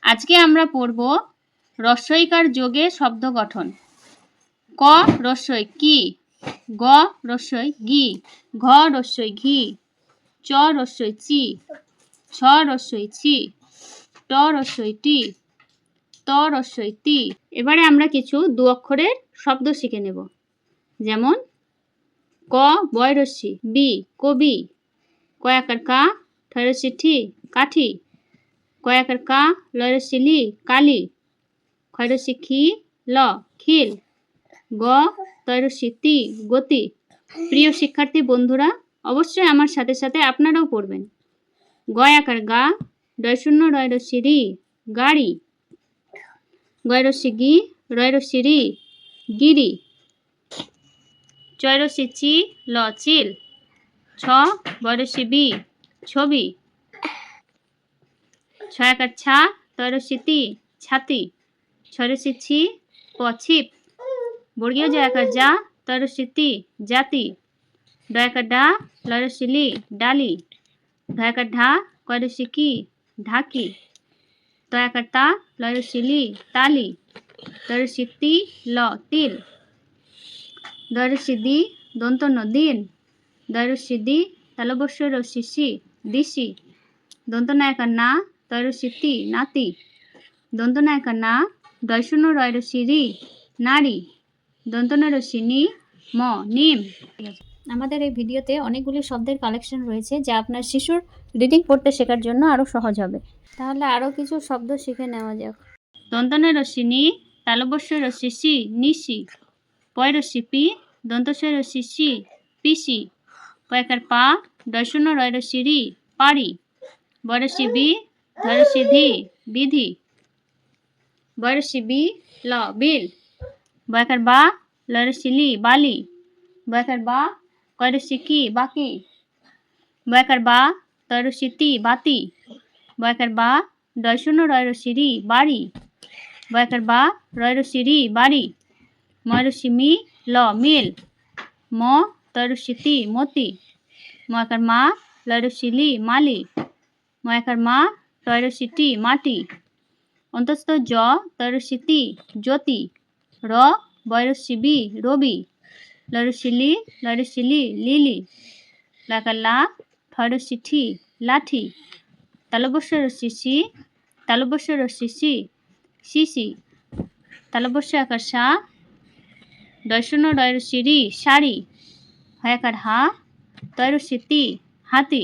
আজকে আমরা পড়ব রস্বইকার যোগে শব্দ গঠন। ক রস্বই কি, গ রস্বই গি, ঘ রস্বই ঘি, চ রস্বই চি, ছ রস্বই ছি, ট রস্বই টি, ত রস্বই তি। এবারে আমরা কিছু দু অক্ষরের শব্দ শিখে নেব। যেমন ক বয়রস্যি, বি কবি, কয়াকার কা ঠয়রস্যি ঠি কাঠি, কয়াকার কা লয়রস্যি লি কালি, ক্ষয়রস্যি খি ল খিল, গ তয়রস্যি তি গতি। প্রিয় শিক্ষার্থী বন্ধুরা, অবশ্যই আমার সাথে সাথে আপনারাও পড়বেন। গয়াকার গা ডয়শূন্য রয়রস্যি রি গাড়ি, গয়রস্যি গি রয়রস্যি রি গিরি, চয়রস্যি চি ল চিল, ছ বয়রস্যি বি ছবি, ছয়াকার ছা তয়রস্যি তি ছাতি, ছয়রস্যি ছি প ছিপ, বর্গীয় জয়াকার যা তয়রস্যি তি জাতি, ডয়াকার ডা লয়রস্যি লি ডালি, ঢয়াকার ঢা কয়রস্যি কি ঢাকি, তয়াকার তা লয়রস্যি লি তালি, তয়রস্যি তি ল তিল, দয়রস্যি দি দন্তন্য দিন, দয়রস্যি দি তালবস্য রস্যি সি দিশি, দন্তনায়কার না তয়রস্যি তি নাতি, দন্তনায়কার না ডয়শূন্য রয়রস্যি রি নারী, দন্তনরস্যি নি ম নিম। আমাদের এই ভিডিওতে অনেকগুলি শব্দের কালেকশন রয়েছে যা আপনার শিশুর রিডিং পড়তে শেখার জন্য আরও সহজ হবে। তাহলে আরও কিছু শব্দ শিখে নেওয়া যাক। দন্তনরস্যি নি তালবস্য রস্যি সি নিশি, পয়রস্যি পি দন্তস্য রস্যি সি পিসি, পয়কার পা ডয়শূন্য রয়রস্যি রি পারি, বয়রস্যি বি ধয়রস্যি ধি বিধি, বয়রস্যি বি ল বিল, বয়কার বা লয়রস্যি লি বালি, বয়কার বা কয়রস্যি কি বাকি, বয়কার বা তয়রস্যি তি বাতি, বয়কার বা ডয়শূন্য রয়রস্যি রি বাড়ি, বয়কার বা রয়রস্যি রি বাড়ি, ময়রস্যি মি ল মিল, ম তয়রস্যি তি মতি, ময়কার মা লয়রস্যি লি মালি, ময়কার মা টয়রস্যি টি মাটি, অন্তস্থ জ তয়রস্যি তি জ্যোতি, র বয়রস্যি বি রবি, লয়রস্যি লি লয়রস্যি লি লিলি, লাকার লা ঠয়রস্যি ঠি লাঠি, তালবস্য রস্যি সি তালবস্য রস্যি সি শিশি, তালবস্য আকার সা ডয়শূন্য রয়রস্যি রি শাড়ি, হয়াকার হা তয়রস্যি তি হাতি,